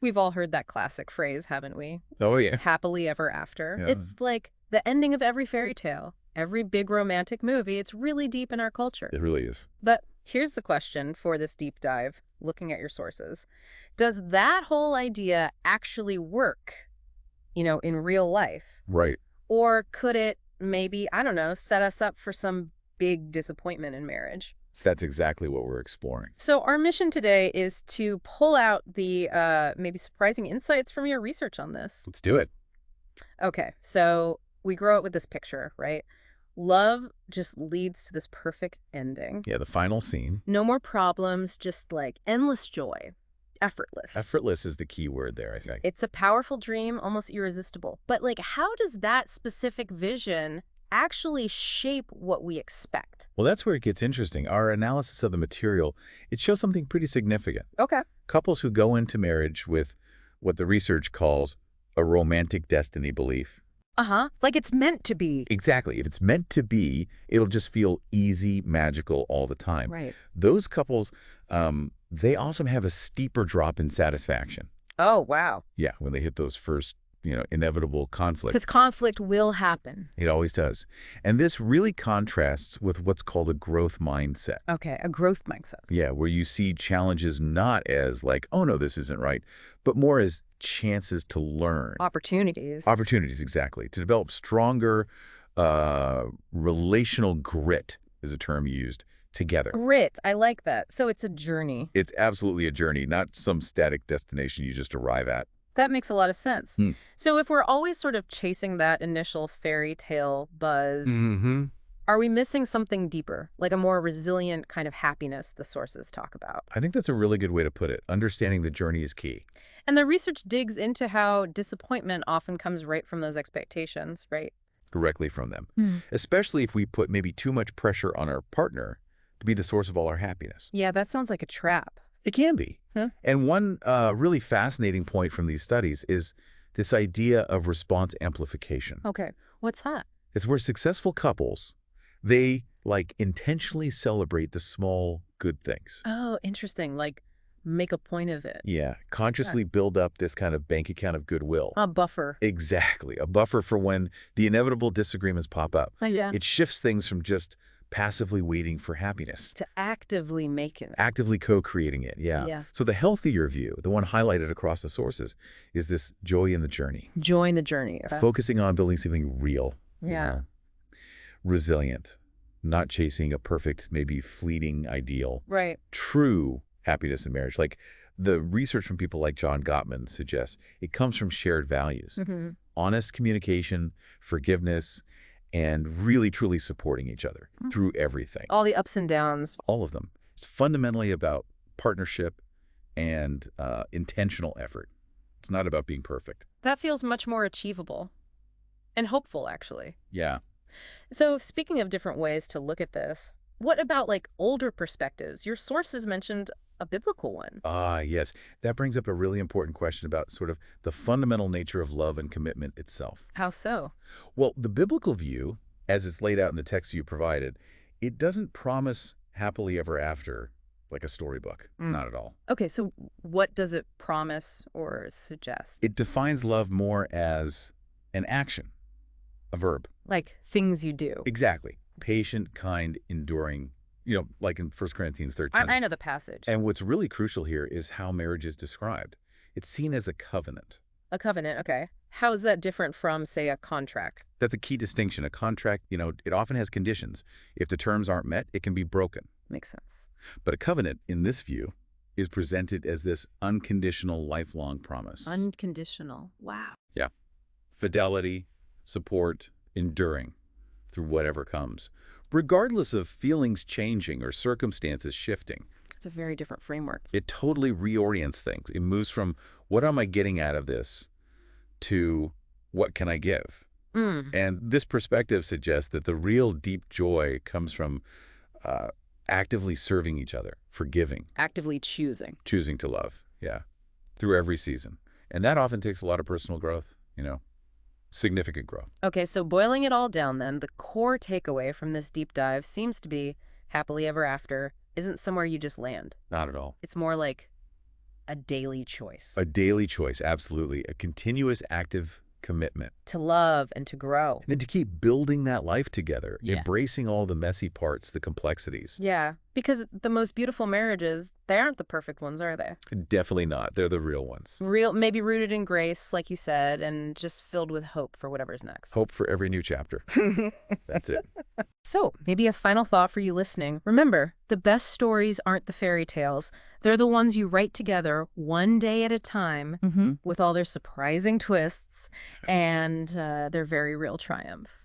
We've all heard that classic phrase, haven't we? Oh, yeah. Happily ever after. Yeah. It's like the ending of every fairy tale, every big romantic movie. It's really deep in our culture. It really is. But here's the question for this deep dive, looking at your sources. Does that whole idea actually work, in real life? Right. Or could it maybe, I don't know, set us up for some big disappointment in marriage? So that's exactly what we're exploring. So our mission today is to pull out the maybe surprising insights from your research on this. Let's do it. Okay, so we grow up with this picture, right? Love just leads to this perfect ending. Yeah, the final scene. No more problems, just like endless joy. Effortless. Effortless is the key word there, I think. It's a powerful dream, almost irresistible. But like, how does that specific vision actually shape what we expect? Well, that's where it gets interesting. Our analysis of the material, it shows something pretty significant. Okay. Couples who go into marriage with what the research calls a romantic destiny belief. Uh-huh. Like it's meant to be. Exactly. If it's meant to be, it'll just feel easy, magical all the time. Right. Those couples, they also have a steeper drop in satisfaction. Oh, wow. Yeah, when they hit those first, inevitable conflicts. Because conflict will happen. It always does. And this really contrasts with what's called a growth mindset. Okay, a growth mindset. Yeah, where you see challenges not as like, oh, no, this isn't right, but more as chances to learn. Opportunities. Opportunities, exactly. To develop stronger relational grit is a term used together. Grit. I like that. So it's a journey. It's absolutely a journey, not some static destination you just arrive at. That makes a lot of sense. Hmm. So if we're always sort of chasing that initial fairy tale buzz, Mm-hmm. are we missing something deeper, like a more resilient kind of happiness the sources talk about? I think that's a really good way to put it. Understanding the journey is key. And the research digs into how disappointment often comes right from those expectations, right? Directly from them, especially if we put maybe too much pressure on our partner to be the source of all our happiness. Yeah, that sounds like a trap. It can be. Huh? And one really fascinating point from these studies is this idea of response amplification. Okay, what's that? It's where successful couples, they intentionally celebrate the small good things. Oh, interesting. Like make a point of it. Yeah, consciously build up this kind of bank account of goodwill. A buffer. Exactly, a buffer for when the inevitable disagreements pop up. Yeah. It shifts things from just passively waiting for happiness To actively make it. actively co-creating it. Yeah. So the healthier view, the one highlighted across the sources, is this joy in the journey, Join the journey. focusing on building something real. Yeah. Resilient, not chasing a perfect, maybe fleeting ideal. Right. True happiness in marriage. Like the research from people like John Gottman suggests, it comes from shared values. Mm-hmm. Honest communication, forgiveness, and really, truly supporting each other through everything. All the ups and downs. All of them. It's fundamentally about partnership and intentional effort. It's not about being perfect. That feels much more achievable and hopeful, actually. Yeah. So speaking of different ways to look at this, what about like older perspectives? Your sources mentioned a biblical one. Ah, yes. That brings up a really important question about sort of the fundamental nature of love and commitment itself. How so? Well, the biblical view, as it's laid out in the text you provided, it doesn't promise happily ever after like a storybook. Not at all. Okay, so what does it promise or suggest? It defines love more as an action, a verb. Like things you do. Exactly. Patient, kind, enduring, like in 1 Corinthians 13. I know the passage. And what's really crucial here is how marriage is described. It's seen as a covenant. A covenant, okay. How is that different from, say, a contract? That's a key distinction. A contract, it often has conditions. If the terms aren't met, it can be broken. Makes sense. But a covenant, in this view, is presented as this unconditional, lifelong promise. Unconditional. Wow. Yeah. Fidelity, support, enduring through whatever comes, regardless of feelings changing or circumstances shifting. It's a very different framework. It totally reorients things. It moves from what am I getting out of this to what can I give? And this perspective suggests that the real deep joy comes from actively serving each other, forgiving, Actively choosing. choosing to love, through every season. And that often takes a lot of personal growth, significant growth. Okay, so boiling it all down then, the core takeaway from this deep dive seems to be happily ever after isn't somewhere you just land. Not at all. It's more like a daily choice. A daily choice, absolutely. A continuous active commitment. To love and to grow. And then to keep building that life together, Yeah. embracing all the messy parts, the complexities. Yeah, because the most beautiful marriages, they aren't the perfect ones, are they? Definitely not. They're the real ones. Real, maybe rooted in grace, like you said, and just filled with hope for whatever's next. Hope for every new chapter. That's it. So, maybe a final thought for you listening. Remember, the best stories aren't the fairy tales. They're the ones you write together one day at a time with all their surprising twists and their very real triumph.